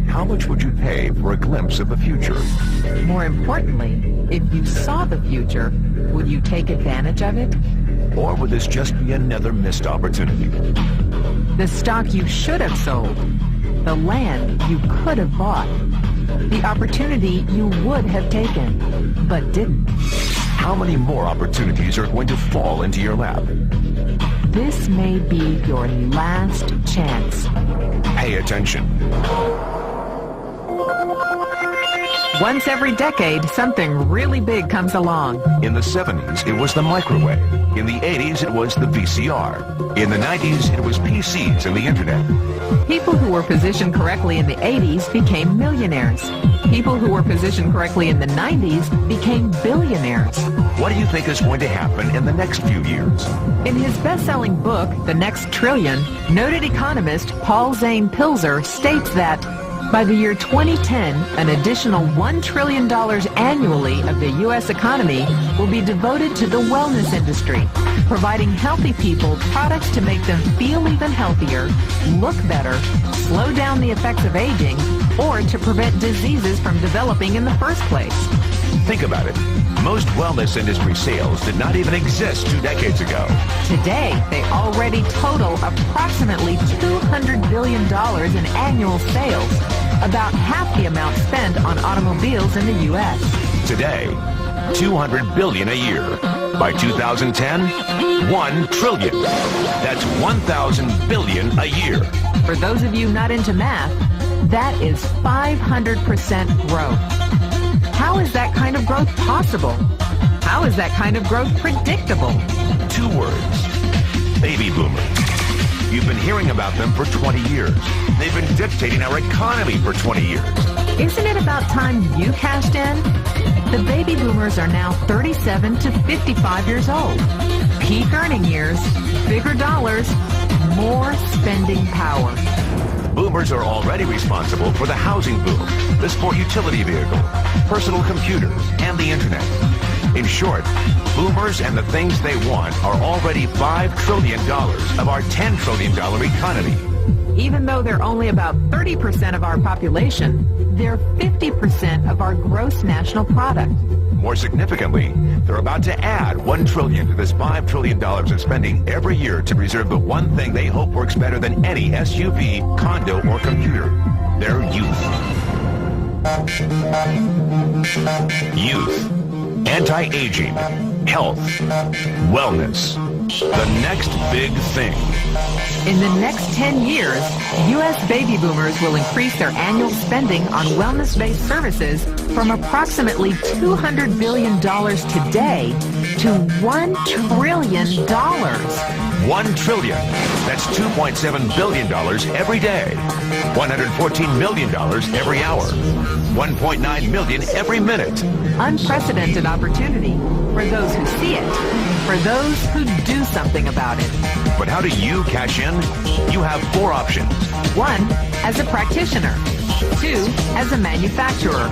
How much would you pay for a glimpse of the future? More importantly, if you saw the future, would you take advantage of it? Or would this just be another missed opportunity? The stock you should have sold, the land you could have bought, the opportunity you would have taken, but didn't. How many more opportunities are going to fall into your lap? This may be your last chance. Pay attention. Once every decade, something really big comes along. In the 70s, it was the microwave. In the 80s, it was the VCR. In the 90s, it was PCs and the internet. People who were positioned correctly in the 80s became millionaires. People who were positioned correctly in the 90s became billionaires. What do you think is going to happen in the next few years? In his best-selling book, The Next Trillion, noted economist Paul Zane Pilzer states that by the year 2010, an additional $1 trillion annually of the U.S. economy will be devoted to the wellness industry, providing healthy people products to make them feel even healthier, look better, slow down the effects of aging, or to prevent diseases from developing in the first place. Think about it. Most wellness industry sales did not even exist 2 decades ago. Today, they already total approximately $200 billion in annual sales, about half the amount spent on automobiles in the U.S. Today, $200 billion a year. By 2010, $1 trillion. That's 1,000 billion a year. For those of you not into math, that is 500% growth. How is that kind of growth possible? How is that kind of growth predictable? 2 words. Baby boomers. You've been hearing about them for 20 years. They've been dictating our economy for 20 years. Isn't it about time you cashed in? The baby boomers are now 37 to 55 years old. Peak earning years, bigger dollars, more spending power. Boomers are already responsible for the housing boom, the sport utility vehicle, personal computers, and the internet. In short, boomers and the things they want are already $5 trillion of our $10 trillion economy. Even though they're only about 30% of our population, they're 50% of our gross national product. More significantly, they're about to add $1 trillion to this $5 trillion of spending every year to preserve the one thing they hope works better than any SUV, condo, or computer: their youth. Youth. Anti-aging. Health. Wellness. The next big thing. In the next 10 years, U.S. baby boomers will increase their annual spending on wellness-based services from approximately $200 billion today to $1 trillion. $1 trillion. That's $2.7 billion every day. $114 million every hour. $1.9 million every minute. Unprecedented opportunity for those who see it, for those who do something about it. But how do you cash in? You have 4 options. 1, as a practitioner. 2, as a manufacturer.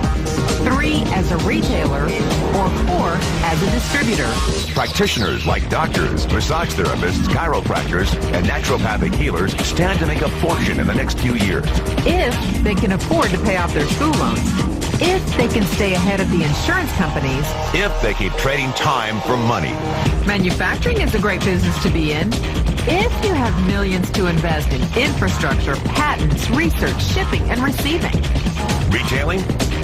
3, as a retailer. Or 4, as a distributor. Practitioners like doctors, massage therapists, chiropractors, and naturopathic healers stand to make a fortune in the next few years. If they can afford to pay off their school loans. If they can stay ahead of the insurance companies. If they keep trading time for money. Manufacturing is a great business to be in. If you have millions to invest in infrastructure, patents, research, shipping, and receiving. Retailing?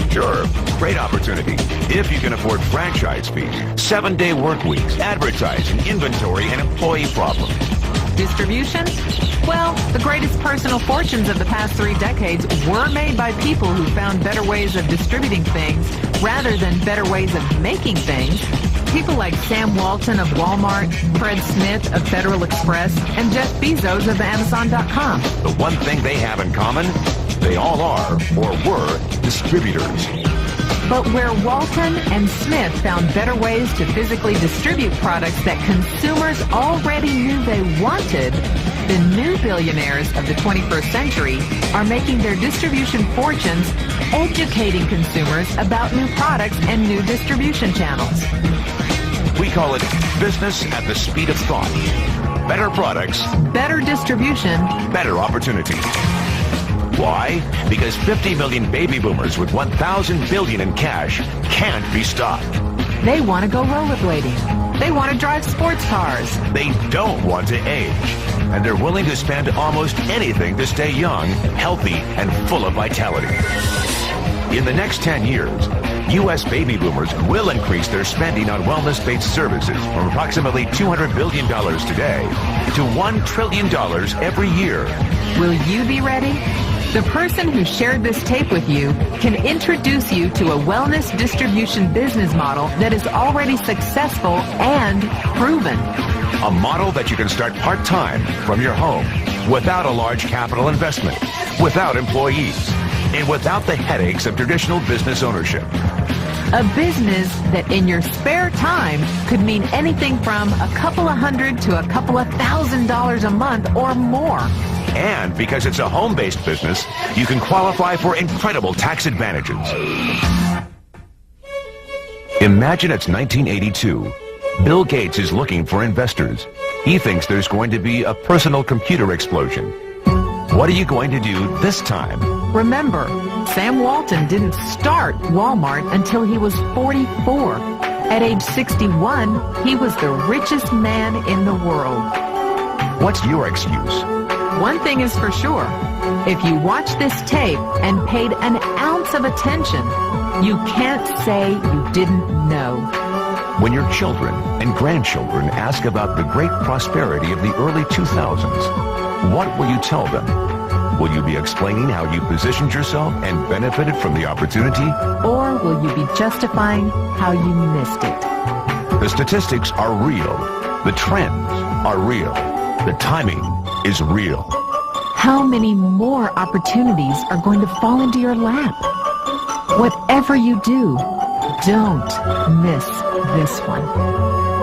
Sure, great opportunity. If you can afford franchise fees, 7-day work weeks, advertising, inventory, and employee problems. Distribution? Well, the greatest personal fortunes of the past 3 decades were made by people who found better ways of distributing things rather than better ways of making things. People like Sam Walton of Walmart, Fred Smith of Federal Express, and Jeff Bezos of Amazon.com. The one thing they have in common, they all are, or were, distributors. But where Walton and Smith found better ways to physically distribute products that consumers already knew they wanted, the new billionaires of the 21st century are making their distribution fortunes educating consumers about new products and new distribution channels. We call it business at the speed of thought. better products, better distribution, better opportunity. Why? Because 50 million baby boomers with 1,000 billion in cash can't be stopped. They want to go rollerblading. They want to drive sports cars. They don't want to age. And they're willing to spend almost anything to stay young, healthy, and full of vitality. In the next 10 years, U.S. baby boomers will increase their spending on wellness-based services from approximately $200 billion today to $1 trillion every year. Will you be ready? The person who shared this tape with you can introduce you to a wellness distribution business model that is already successful and proven. A model that you can start part-time from your home without a large capital investment, without employees, and without the headaches of traditional business ownership. A business that in your spare time could mean anything from a couple of $100 to a couple of $1,000 a month or more. And because it's a home-based business, you can qualify for incredible tax advantages. Imagine it's 1982. Bill Gates is looking for investors. He thinks there's going to be a personal computer explosion. What are you going to do this time? Remember, Sam Walton didn't start Walmart until he was 44. At age 61, he was the richest man in the world. What's your excuse? One thing is for sure. If you watch this tape and paid an ounce of attention, you can't say you didn't know. When your children and grandchildren ask about the great prosperity of the early 2000s, what will you tell them? Will you be explaining how you positioned yourself and benefited from the opportunity? Or will you be justifying how you missed it? The statistics are real. The trends are real. The timing is real. How many more opportunities are going to fall into your lap? Whatever you do, don't miss this one.